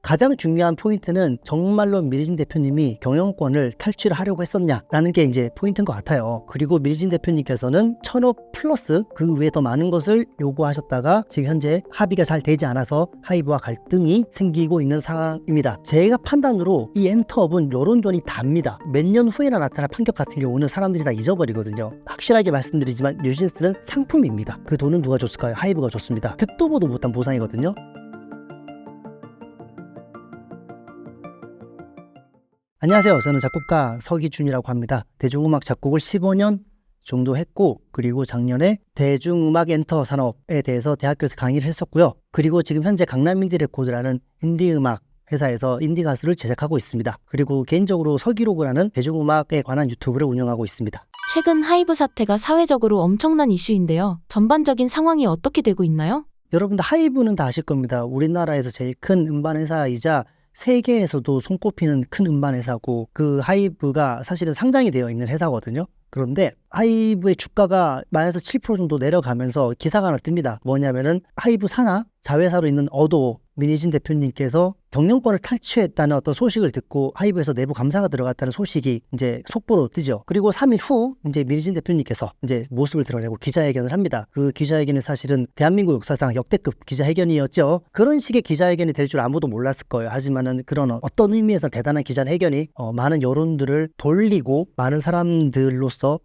가장 중요한 포인트는 정말로 미리진 대표님이 경영권을 탈취하려고 했었냐라는 게 이제 포인트인 것 같아요. 그리고 미리진 대표님께서는 1,000억 플러스 그 외에 더 많은 것을 요구하셨다가 지금 현재 합의가 잘 되지 않아서 하이브와 갈등이 생기고 있는 상황입니다. 제가 판단으로 이 엔터업은 여론전이 답니다. 몇 년 후에나 나타날 판결 같은 경우는 사람들이 다 잊어버리거든요. 확실하게 말씀드리지만 뉴진스는 상품입니다. 그 돈은 누가 줬을까요? 하이브가 줬습니다. 듣도 보도 못한 보상이거든요. 안녕하세요. 저는 작곡가 서기준이라고 합니다. 대중음악 작곡을 15년 정도 했고, 그리고 작년에 대중음악 엔터 산업에 대해서 대학교에서 강의를 했었고요. 그리고 지금 현재 강남인디 레코드라는 인디음악 회사에서 인디 가수를 제작하고 있습니다. 그리고 개인적으로 서기로그라는 대중음악에 관한 유튜브를 운영하고 있습니다. 최근 하이브 사태가 사회적으로 엄청난 이슈인데요. 전반적인 상황이 어떻게 되고 있나요? 여러분들 하이브는 다 아실 겁니다. 우리나라에서 제일 큰 음반 회사이자 세계에서도 손꼽히는 큰 음반 회사고, 그 하이브가 사실은 상장이 되어 있는 회사거든요. 그런데 하이브의 주가가 마이너스 7% 정도 내려가면서 기사가 하나 뜹니다. 뭐냐면은 하이브 산하 자회사로 있는 어도어 민희진 대표님께서 경영권을 탈취했다는 어떤 소식을 듣고 하이브에서 내부 감사가 들어갔다는 소식이 이제 속보로 뜨죠. 그리고 3일 후 이제 민희진 대표님께서 이제 모습을 드러내고 기자회견을 합니다. 그 기자회견이 사실은 대한민국 역사상 역대급 기자회견이었죠. 그런 식의 기자회견이 될 줄 아무도 몰랐을 거예요. 하지만은 그런 어떤 의미에서 대단한 기자회견이 많은 여론들을 돌리고 많은 사람들로서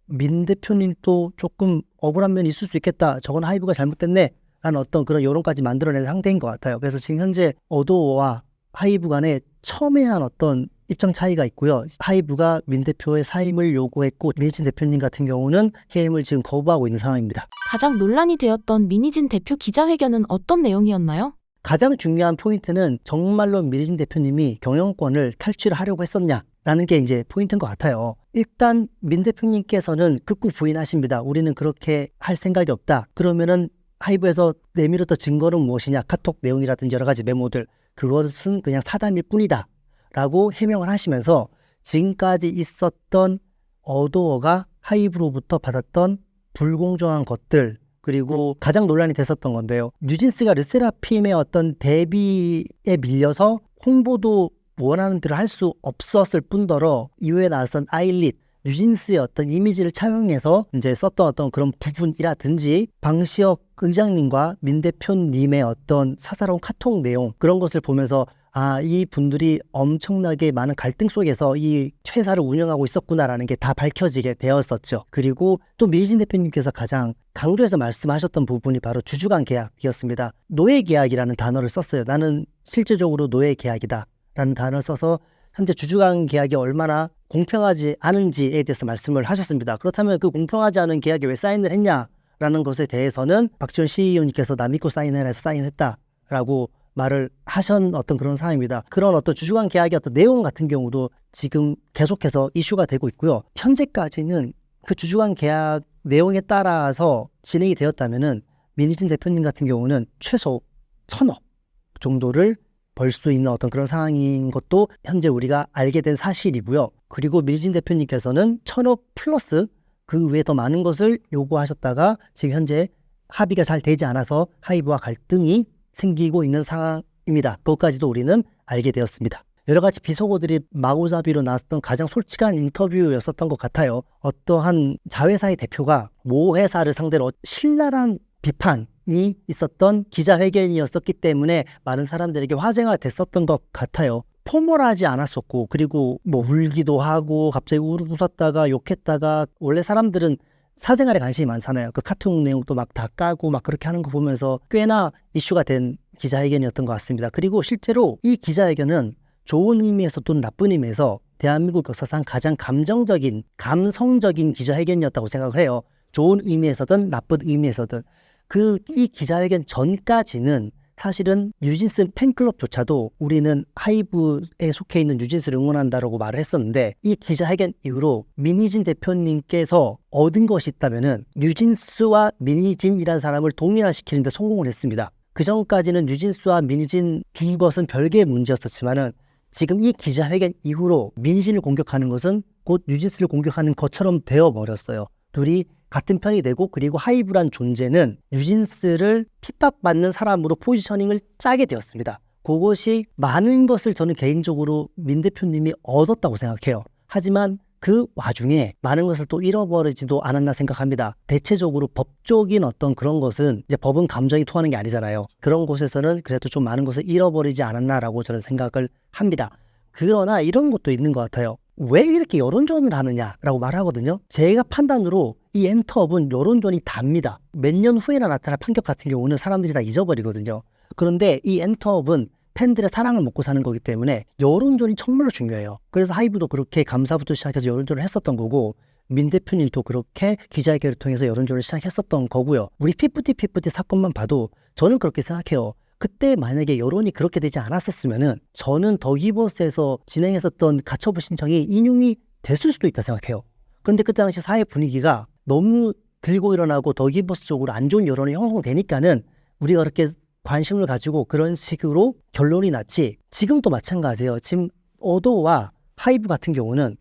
민 대표님도 조금 억울한 면이 있을 수 있겠다. 저건 하이브가 잘못됐네. 라는 어떤 그런 여론까지 만들어낸 상태인 것 같아요. 그래서 지금 현재 어도어와 하이브 간에 첨예한 어떤 입장 차이가 있고요. 하이브가 민 대표의 사임을 요구했고, 민희진 대표님 같은 경우는 해임을 지금 거부하고 있는 상황입니다. 가장 논란이 되었던 민희진 대표 기자회견은 어떤 내용이었나요? 가장 중요한 포인트는 정말로 민희진 대표님이 경영권을 탈취하려고 했었냐 라는 게 이제 포인트인 것 같아요. 일단 민 대표님께서는 극구 부인하십니다. 우리는 그렇게 할 생각이 없다. 그러면은 하이브에서 내밀었던 증거는 무엇이냐, 카톡 내용이라든지 여러 가지 메모들, 그것은 그냥 사담일 뿐이다 라고 해명을 하시면서 지금까지 있었던 어도어가 하이브로부터 받았던 불공정한 것들, 그리고 가장 논란이 됐었던 건데요, 뉴진스가 르세라핌의 어떤 데뷔에 밀려서 홍보도 원하는 대로 할 수 없었을 뿐더러 이후에 나선 아일릿, 뉴진스의 어떤 이미지를 차용해서 이제 썼던 어떤 그런 부분이라든지 방시혁 의장님과 민 대표님의 어떤 사사로운 카톡 내용, 그런 것을 보면서 이 분들이 엄청나게 많은 갈등 속에서 이 회사를 운영하고 있었구나라는 게 다 밝혀지게 되었었죠. 그리고 또 민희진 대표님께서 가장 강조해서 말씀하셨던 부분이 바로 주주간 계약이었습니다. 노예 계약이라는 단어를 썼어요. 나는 실질적으로 노예 계약이다 라는 단어를 써서 현재 주주간 계약이 얼마나 공평하지 않은지에 대해서 말씀을 하셨습니다. 그렇다면 그 공평하지 않은 계약에 왜 사인을 했냐라는 것에 대해서는 박지원 CEO님께서 남 믿고 사인해라 해서 사인했다라고 말을 하신 어떤 그런 상황입니다. 그런 어떤 주주간 계약의 어떤 내용 같은 경우도 지금 계속해서 이슈가 되고 있고요. 현재까지는 그 주주간 계약 내용에 따라서 진행이 되었다면은 민희진 대표님 같은 경우는 최소 1,000억 정도를 벌 수 있는 어떤 그런 상황인 것도 현재 우리가 알게 된 사실이고요. 그리고 민희진 대표님께서는 1,000억 플러스 그 외에 더 많은 것을 요구하셨다가 지금 현재 합의가 잘 되지 않아서 하이브와 갈등이 생기고 있는 상황입니다. 그것까지도 우리는 알게 되었습니다. 여러 가지 비속어들이 마구잡이로 나왔던 가장 솔직한 인터뷰였었던 것 같아요. 어떠한 자회사의 대표가 모 회사를 상대로 신랄한 비판이 있었던 기자회견이었었기 때문에 많은 사람들에게 화제가 됐었던 것 같아요. 포멀하지 않았었고, 그리고 뭐 울기도 하고 갑자기 웃었다가 욕했다가, 원래 사람들은 사생활에 관심이 많잖아요. 그 카톡 내용도 막 다 까고 막 그렇게 하는 거 보면서 꽤나 이슈가 된 기자회견이었던 것 같습니다. 그리고 실제로 이 기자회견은 좋은 의미에서 또는 나쁜 의미에서 대한민국 역사상 가장 감성적인 기자회견이었다고 생각을 해요. 좋은 의미에서든 나쁜 의미에서든. 이 기자회견 전까지는 사실은 뉴진스 팬클럽조차도 우리는 하이브에 속해 있는 뉴진스를 응원한다라고 말을 했었는데, 이 기자회견 이후로 민희진 대표님께서 얻은 것이 있다면은 뉴진스와 민희진이라는 사람을 동일화시키는 데 성공을 했습니다. 그 전까지는 뉴진스와 민희진 두 것은 별개의 문제였었지만은 지금 이 기자회견 이후로 민희진을 공격하는 것은 곧 뉴진스를 공격하는 것처럼 되어버렸어요. 둘이 같은 편이 되고, 그리고 하이브란 존재는 뉴진스를 핍박받는 사람으로 포지셔닝을 짜게 되었습니다. 그것이 많은 것을 저는 개인적으로 민 대표님이 얻었다고 생각해요. 하지만 그 와중에 많은 것을 또 잃어버리지도 않았나 생각합니다. 대체적으로 법적인 어떤 그런 것은 이제 법은 감정이 통하는 게 아니잖아요. 그런 곳에서는 그래도 좀 많은 것을 잃어버리지 않았나라고 저는 생각을 합니다. 그러나 이런 것도 있는 것 같아요. 왜 이렇게 여론전을 하느냐라고 말하거든요. 제가 판단으로 이 엔터업은 여론전이 답니다. 몇 년 후에나 나타날 판결 같은 경우는 사람들이 다 잊어버리거든요. 그런데 이 엔터업은 팬들의 사랑을 먹고 사는 거기 때문에 여론전이 정말로 중요해요. 그래서 하이브도 그렇게 감사부터 시작해서 여론전을 했었던 거고 민 대표님도 그렇게 기자회견을 통해서 여론전을 시작했었던 거고요. 우리 피프티 사건만 봐도 저는 그렇게 생각해요. 그때 만약에 여론이 그렇게 되지 않았었으면은 저는 더기버스에서 진행했었던 가처분 신청이 인용이 됐을 수도 있다 생각해요. 그런데 그때 당시 사회 분위기가 너무 들고 일어나고 더기버스 쪽으로 안 좋은 여론이 형성되니까는 우리가 그렇게 관심을 가지고 그런 식으로 결론이 났지. 지금도 마찬가지예요. 지금 어도와 하이브 같은 경우는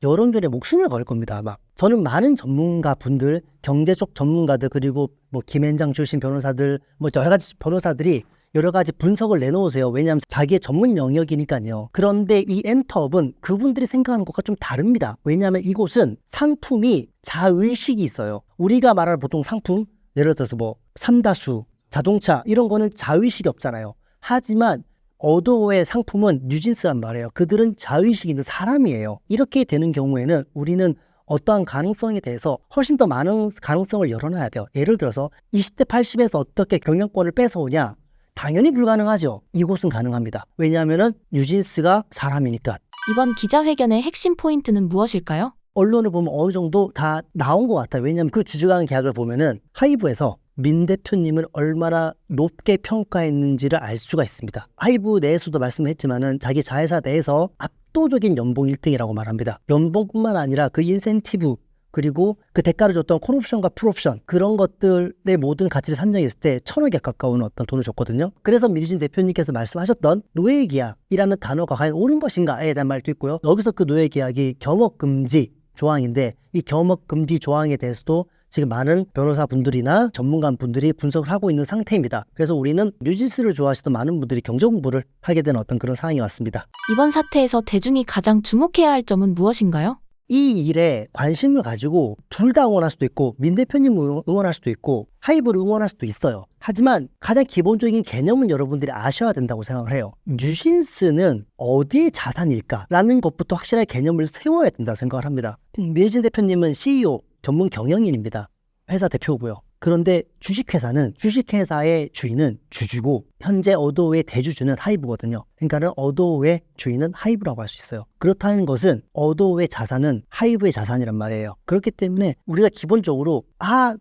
여론전에 목숨을 걸 겁니다. 아마 저는 많은 전문가 분들, 경제 쪽 전문가들 그리고 뭐 김앤장 출신 변호사들, 뭐 여러 가지 변호사들이 여러 가지 분석을 내놓으세요. 왜냐하면 자기의 전문 영역이니까요. 그런데 이 엔터업은 그분들이 생각하는 것과 좀 다릅니다. 왜냐하면 이곳은 상품이 자의식이 있어요. 우리가 말하는 보통 상품, 예를 들어서 뭐 삼다수, 자동차 이런 거는 자의식이 없잖아요. 하지만 어도어의 상품은 뉴진스란 말이에요. 그들은 자의식이 있는 사람이에요. 이렇게 되는 경우에는 우리는 어떠한 가능성에 대해서 훨씬 더 많은 가능성을 열어놔야 돼요. 예를 들어서 20대 80에서 어떻게 경영권을 뺏어오냐? 당연히 불가능하죠. 이곳은 가능합니다. 왜냐하면 뉴진스가 사람이니까. 이번 기자회견의 핵심 포인트는 무엇일까요? 언론을 보면 어느 정도 다 나온 것 같아요. 왜냐하면 그 주주간 계약을 보면은 하이브에서 민 대표님을 얼마나 높게 평가했는지를 알 수가 있습니다. 하이브 내에서도 말씀했지만은 자기 자회사 내에서 압도적인 연봉 1등이라고 말합니다. 연봉뿐만 아니라 그 인센티브 그리고 그 대가를 줬던 콜옵션과 풀옵션 그런 것들의 모든 가치를 산정했을 때 1,000억에 가까운 어떤 돈을 줬거든요. 그래서 민희진 대표님께서 말씀하셨던 노예계약이라는 단어가 과연 옳은 것인가에 대한 말도 있고요. 여기서 그 노예계약이 겸업금지 조항인데 이 겸업금지 조항에 대해서도 지금 많은 변호사분들이나 전문가분들이 분석을 하고 있는 상태입니다. 그래서 우리는 뉴진스를 좋아하시던 많은 분들이 경제 공부를 하게 된 어떤 그런 상황이 왔습니다. 이번 사태에서 대중이 가장 주목해야 할 점은 무엇인가요? 이 일에 관심을 가지고 둘 다 응원할 수도 있고 민 대표님을 응원할 수도 있고 하이브를 응원할 수도 있어요. 하지만 가장 기본적인 개념은 여러분들이 아셔야 된다고 생각을 해요. 뉴진스는 어디의 자산일까라는 것부터 확실하게 개념을 세워야 된다고 생각을 합니다. 민희진 대표님은 CEO, 전문 경영인입니다. 회사 대표고요. 그런데 주식회사는 주식회사의 주인은 주주고 현재 어도어의 대주주는 하이브거든요. 그러니까는 어도어의 주인은 하이브라고 할 수 있어요. 그렇다는 것은 어도어의 자산은 하이브의 자산이란 말이에요. 그렇기 때문에 우리가 기본적으로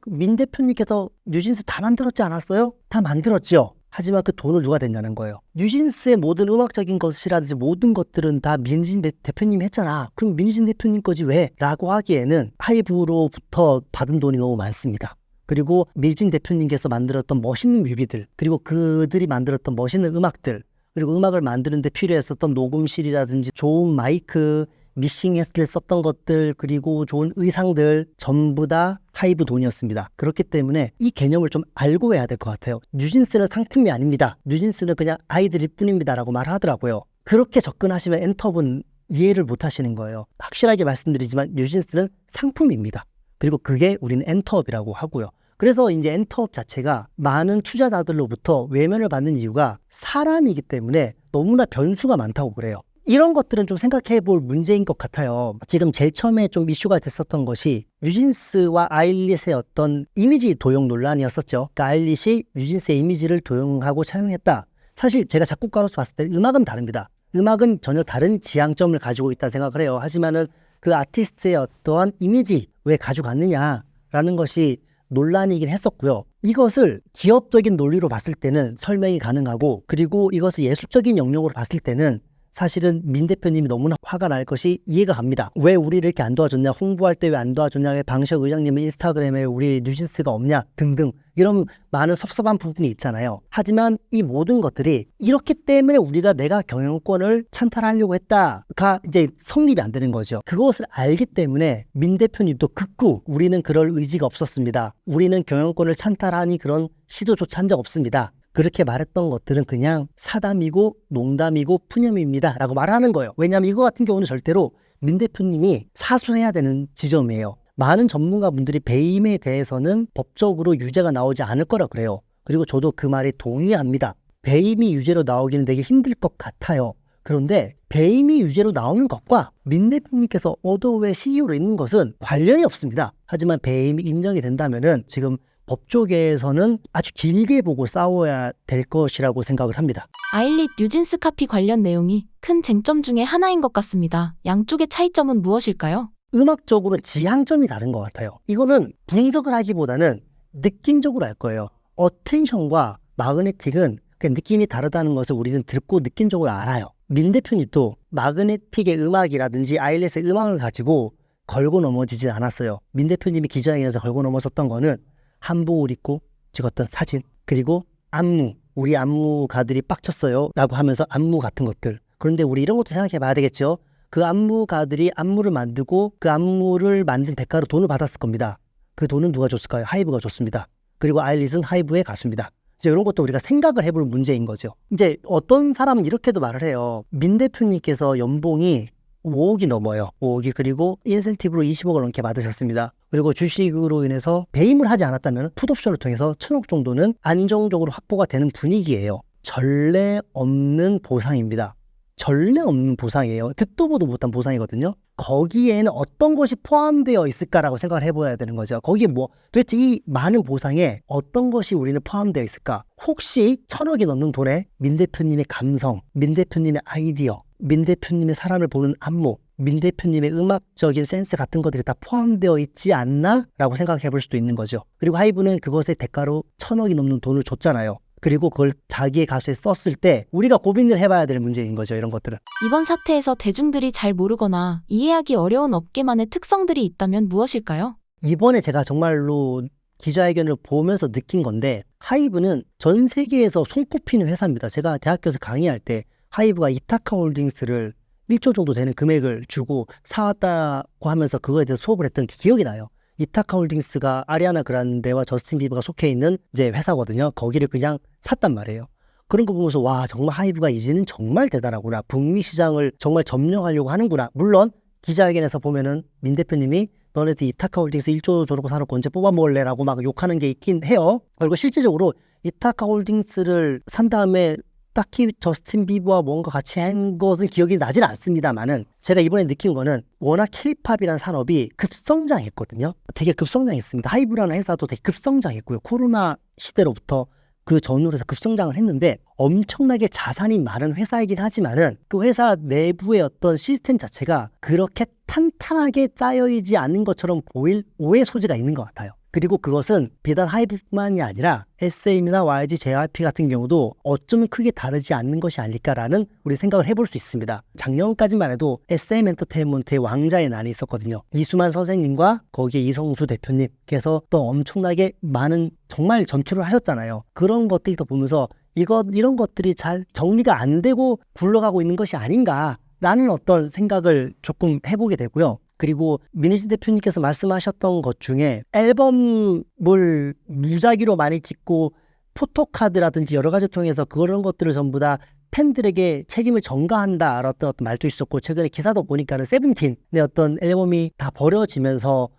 민 대표님께서 뉴진스 다 만들었지 않았어요? 다 만들었죠. 하지만 그 돈을 누가 냈냐는 거예요. 뉴진스의 모든 음악적인 것이라든지 모든 것들은 다 민희진 대표님이 했잖아. 그럼 민희진 대표님 거지 왜? 라고 하기에는 하이브로부터 받은 돈이 너무 많습니다. 그리고 민희진 대표님께서 만들었던 멋있는 뮤비들, 그리고 그들이 만들었던 멋있는 음악들, 그리고 음악을 만드는 데 필요했었던 녹음실이라든지 좋은 마이크, 미싱했을 때 썼던 것들, 그리고 좋은 의상들 전부 다 하이브 돈이었습니다. 그렇기 때문에 이 개념을 좀 알고 해야 될 것 같아요. 뉴진스는 상품이 아닙니다. 뉴진스는 그냥 아이들일 뿐입니다 라고 말하더라고요. 그렇게 접근하시면 엔터업은 이해를 못 하시는 거예요. 확실하게 말씀드리지만 뉴진스는 상품입니다. 그리고 그게 우리는 엔터업이라고 하고요. 그래서 이제 엔터업 자체가 많은 투자자들로부터 외면을 받는 이유가 사람이기 때문에 너무나 변수가 많다고 그래요. 이런 것들은 좀 생각해 볼 문제인 것 같아요. 지금 제일 처음에 좀 이슈가 됐었던 것이 뉴진스와 아일릿의 어떤 이미지 도용 논란이었었죠. 그러니까 아일릿이 뉴진스의 이미지를 도용하고 차용했다. 사실 제가 작곡가로서 봤을 때 음악은 다릅니다. 음악은 전혀 다른 지향점을 가지고 있다 생각을 해요. 하지만은 그 아티스트의 어떠한 이미지 왜 가져갔느냐라는 것이 논란이긴 했었고요. 이것을 기업적인 논리로 봤을 때는 설명이 가능하고 그리고 이것을 예술적인 영역으로 봤을 때는 사실은 민 대표님이 너무나 화가 날 것이 이해가 갑니다. 왜 우리를 이렇게 안 도와줬냐, 홍보할 때 왜 안 도와줬냐, 왜 방시혁 의장님의 인스타그램에 우리 뉴진스가 없냐 등등 이런 많은 섭섭한 부분이 있잖아요. 하지만 이 모든 것들이 이렇기 때문에 우리가 내가 경영권을 찬탈하려고 했다가 이제 성립이 안 되는 거죠. 그것을 알기 때문에 민 대표님도 극구 우리는 그럴 의지가 없었습니다. 우리는 경영권을 찬탈하니 그런 시도조차 한 적 없습니다. 그렇게 말했던 것들은 그냥 사담이고 농담이고 푸념입니다 라고 말하는 거예요. 왜냐하면 이거 같은 경우는 절대로 민 대표님이 사수해야 되는 지점이에요. 많은 전문가분들이 배임에 대해서는 법적으로 유죄가 나오지 않을 거라 그래요. 그리고 저도 그 말에 동의합니다. 배임이 유죄로 나오기는 되게 힘들 것 같아요. 그런데 배임이 유죄로 나오는 것과 민 대표님께서 어도우의 CEO로 있는 것은 관련이 없습니다. 하지만 배임이 인정이 된다면은 지금 법조계에서는 아주 길게 보고 싸워야 될 것이라고 생각을 합니다. 아일릿 뉴진스 카피 관련 내용이 큰 쟁점 중에 하나인 것 같습니다. 양쪽의 차이점은 무엇일까요? 음악적으로 지향점이 다른 것 같아요. 이거는 분석을 하기보다는 느낌적으로 할 거예요. 어텐션과 마그네틱은 그 느낌이 다르다는 것을 우리는 듣고 느낌적으로 알아요. 민 대표님도 마그네틱의 음악이라든지 아일렛의 음악을 가지고 걸고 넘어지진 않았어요. 민 대표님이 기자회견에서 걸고 넘어섰던 거는 한복을 입고 찍었던 사진, 그리고 안무, 우리 안무가들이 빡쳤어요 라고 하면서 안무 같은 것들. 그런데 우리 이런 것도 생각해 봐야 되겠죠. 그 안무가들이 안무를 만들고 그 안무를 만든 대가로 돈을 받았을 겁니다. 그 돈은 누가 줬을까요? 하이브가 줬습니다. 그리고 아일릿은 하이브의 가수입니다. 이제 이런 것도 우리가 생각을 해볼 문제인 거죠. 이제 어떤 사람은 이렇게도 말을 해요. 민 대표님께서 연봉이 5억이 넘어요. 5억이. 그리고 인센티브로 20억을 넘게 받으셨습니다. 그리고 주식으로 인해서 배임을 하지 않았다면 풋옵션을 통해서 1,000억 정도는 안정적으로 확보가 되는 분위기예요. 전례 없는 보상입니다. 전례 없는 보상이에요. 듣도 보도 못한 보상이거든요. 거기에는 어떤 것이 포함되어 있을까라고 생각을 해봐야 되는 거죠. 거기에 도대체 이 많은 보상에 어떤 것이 우리는 포함되어 있을까? 혹시 1,000억이 넘는 돈에 민 대표님의 감성, 민 대표님의 아이디어, 민 대표님의 사람을 보는 안목, 민 대표님의 음악적인 센스 같은 것들이 다 포함되어 있지 않나? 라고 생각해 볼 수도 있는 거죠. 그리고 하이브는 그것의 대가로 1,000억이 넘는 돈을 줬잖아요. 그리고 그걸 자기의 가수에 썼을 때 우리가 고민을 해봐야 될 문제인 거죠. 이런 것들은. 이번 사태에서 대중들이 잘 모르거나 이해하기 어려운 업계만의 특성들이 있다면 무엇일까요? 이번에 제가 정말로 기자회견을 보면서 느낀 건데 하이브는 전 세계에서 손꼽히는 회사입니다. 제가 대학교에서 강의할 때 하이브가 이타카 홀딩스를 1조 정도 되는 금액을 주고 사왔다고 하면서 그거에 대해서 수업을 했던 기억이 나요. 이타카 홀딩스가 아리아나 그란데와 저스틴 비버가 속해 있는 이제 회사거든요. 거기를 그냥 샀단 말이에요. 그런 거 보면서 와, 정말 하이브가 이제는 정말 대단하구나. 북미 시장을 정말 점령하려고 하는구나. 물론 기자회견에서 보면은 민 대표님이 너네들 이타카 홀딩스 1조 줘놓고 사놓고 언제 뽑아먹을래? 라고 막 욕하는 게 있긴 해요. 그리고 실제적으로 이타카 홀딩스를 산 다음에 딱히 저스틴 비버와 뭔가 같이 한 것은 기억이 나진 않습니다만은 제가 이번에 느낀 거는 워낙 케이팝이라는 산업이 급성장했거든요. 되게 급성장했습니다. 하이브라는 회사도 되게 급성장했고요. 코로나 시대로부터 그 전후로 해서 급성장을 했는데 엄청나게 자산이 많은 회사이긴 하지만은 그 회사 내부의 어떤 시스템 자체가 그렇게 탄탄하게 짜여있지 않은 것처럼 보일 오해 소지가 있는 것 같아요. 그리고 그것은 비단 하이브뿐만이 아니라 SM이나 YG, JYP 같은 경우도 어쩌면 크게 다르지 않는 것이 아닐까라는 우리 생각을 해볼 수 있습니다. 작년까지만 해도 SM 엔터테인먼트의 왕자의 난이 있었거든요. 이수만 선생님과 거기에 이성수 대표님께서 또 엄청나게 많은 정말 전투를 하셨잖아요. 그런 것들이 더 보면서 이런 것들이 잘 정리가 안 되고 굴러가고 있는 것이 아닌가라는 어떤 생각을 조금 해보게 되고요. 그리고 민희진 대표님께서 말씀하셨던 것 중에 앨범을 무작위로 많이 찍고 포토카드라든지 여러 가지 통해서 그런 것들을 전부 다 팬들에게 책임을 전가한다 라는 어떤 말도 있었고, 최근에 기사도 보니까는 세븐틴의 어떤 앨범이 다 버려지면서,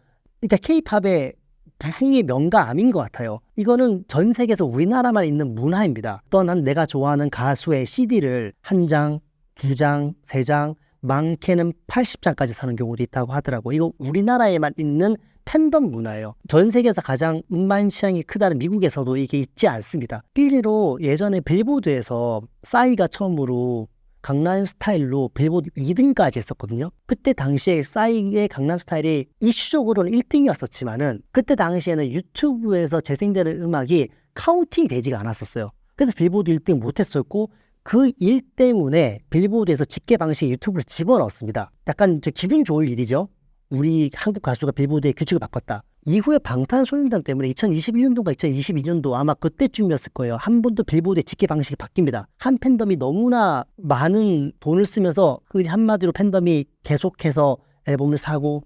그러니까 케이팝의 부흥의 명가암인 것 같아요. 이거는 전 세계에서 우리나라만 있는 문화입니다. 어떤 내가 좋아하는 가수의 CD를 한 장, 두 장, 세 장, 많게는 80장까지 사는 경우도 있다고 하더라고요. 이거 우리나라에만 있는 팬덤 문화예요. 전 세계에서 가장 음반 시장이 크다는 미국에서도 이게 있지 않습니다. 필리로 예전에 빌보드에서 싸이가 처음으로 강남 스타일로 빌보드 2등까지 했었거든요. 그때 당시에 싸이의 강남 스타일이 이슈적으로는 1등이었었지만은 그때 당시에는 유튜브에서 재생되는 음악이 카운팅이 되지가 않았었어요. 그래서 빌보드 1등 못했었고, 그 일 때문에 빌보드에서 집계 방식의 유튜브를 집어넣었습니다. 약간 기분 좋을 일이죠. 우리 한국 가수가 빌보드의 규칙을 바꿨다. 이후에 방탄소년단 때문에 2021년도가 2022년도 아마 그때쯤이었을 거예요. 한 번 더 빌보드의 집계 방식이 바뀝니다. 한 팬덤이 너무나 많은 돈을 쓰면서 그 한마디로 팬덤이 계속해서 앨범을 사고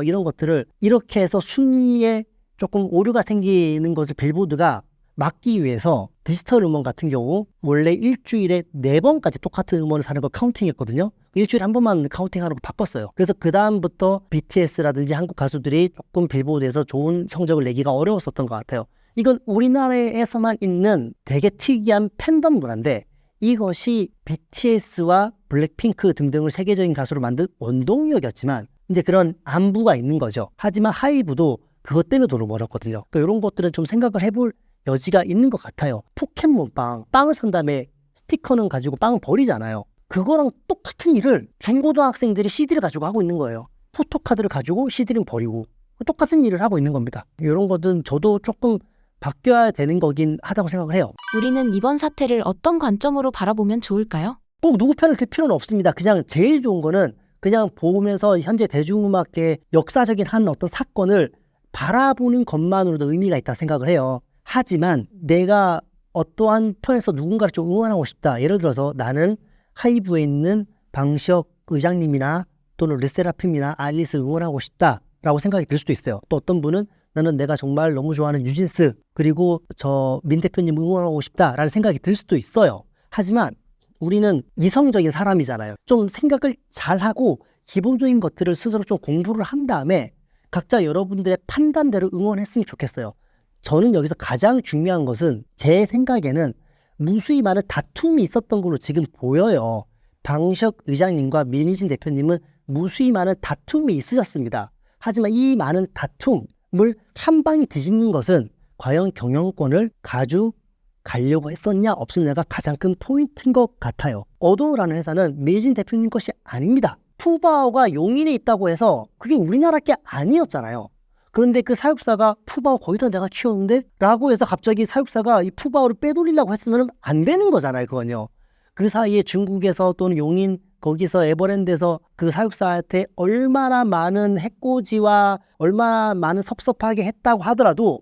이런 것들을 이렇게 해서 순위에 조금 오류가 생기는 것을 빌보드가 막기 위해서 디지털 음원 같은 경우 원래 일주일에 4번까지 똑같은 음원을 사는 거 카운팅했거든요. 일주일에 한 번만 카운팅하는 거 바꿨어요. 그래서 그 다음부터 BTS라든지 한국 가수들이 조금 빌보드에서 좋은 성적을 내기가 어려웠었던 것 같아요. 이건 우리나라에서만 있는 되게 특이한 팬덤 문화인데, 이것이 BTS와 블랙핑크 등등을 세계적인 가수로 만든 원동력이었지만 이제 그런 안부가 있는 거죠. 하지만 하이브도 그것 때문에 돈을 벌었거든요. 그러니까 이런 것들은 좀 생각을 해볼 여지가 있는 것 같아요. 포켓몬빵, 빵을 산 다음에 스티커는 가지고 빵 버리잖아요. 그거랑 똑같은 일을 중고등학생들이 CD를 가지고 하고 있는 거예요. 포토카드를 가지고 CD는 버리고 똑같은 일을 하고 있는 겁니다. 이런 것은 저도 조금 바뀌어야 되는 거긴 하다고 생각을 해요. 우리는 이번 사태를 어떤 관점으로 바라보면 좋을까요? 꼭 누구 편을 들 필요는 없습니다. 그냥 제일 좋은 거는 그냥 보면서 현재 대중음악계의 역사적인 한 어떤 사건을 바라보는 것만으로도 의미가 있다 생각을 해요. 하지만 내가 어떠한 편에서 누군가를 좀 응원하고 싶다. 예를 들어서 나는 하이브에 있는 방시혁 의장님이나 또는 르세라핌이나 아일리스 응원하고 싶다라고 생각이 들 수도 있어요. 또 어떤 분은 나는 내가 정말 너무 좋아하는 뉴진스 그리고 저 민 대표님 응원하고 싶다라는 생각이 들 수도 있어요. 하지만 우리는 이성적인 사람이잖아요. 좀 생각을 잘하고 기본적인 것들을 스스로 좀 공부를 한 다음에 각자 여러분들의 판단대로 응원했으면 좋겠어요. 저는 여기서 가장 중요한 것은 제 생각에는 무수히 많은 다툼이 있었던 걸로 지금 보여요. 방시혁 의장님과 민희진 대표님은 무수히 많은 다툼이 있으셨습니다. 하지만 이 많은 다툼을 한 방에 뒤집는 것은 과연 경영권을 가져가려고 했었냐 없었냐가 가장 큰 포인트인 것 같아요. 어도우라는 회사는 민희진 대표님 것이 아닙니다. 푸바오가 용인에 있다고 해서 그게 우리나라 게 아니었잖아요. 그런데 그 사육사가 푸바오 거기다 내가 키웠는데? 라고 해서 갑자기 사육사가 이 푸바오를 빼돌리려고 했으면 안 되는 거잖아요. 그건요. 그 사이에 중국에서 또는 용인 거기서 에버랜드에서 그 사육사한테 얼마나 많은 해코지와 얼마나 많은 섭섭하게 했다고 하더라도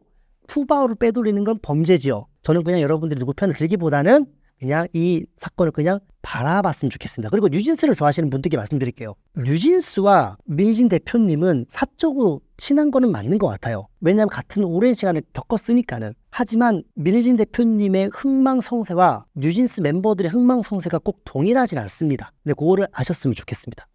푸바오를 빼돌리는 건 범죄지요. 저는 그냥 여러분들이 누구 편을 들기보다는 그냥 이 사건을 그냥 바라봤으면 좋겠습니다. 그리고 뉴진스를 좋아하시는 분들께 말씀드릴게요. 뉴진스와 민희진 대표님은 사적으로 친한 거는 맞는 것 같아요. 왜냐하면 같은 오랜 시간을 겪었으니까는. 하지만 민희진 대표님의 흥망성쇠와 뉴진스 멤버들의 흥망성쇠가 꼭 동일하진 않습니다. 근데 그거를 아셨으면 좋겠습니다.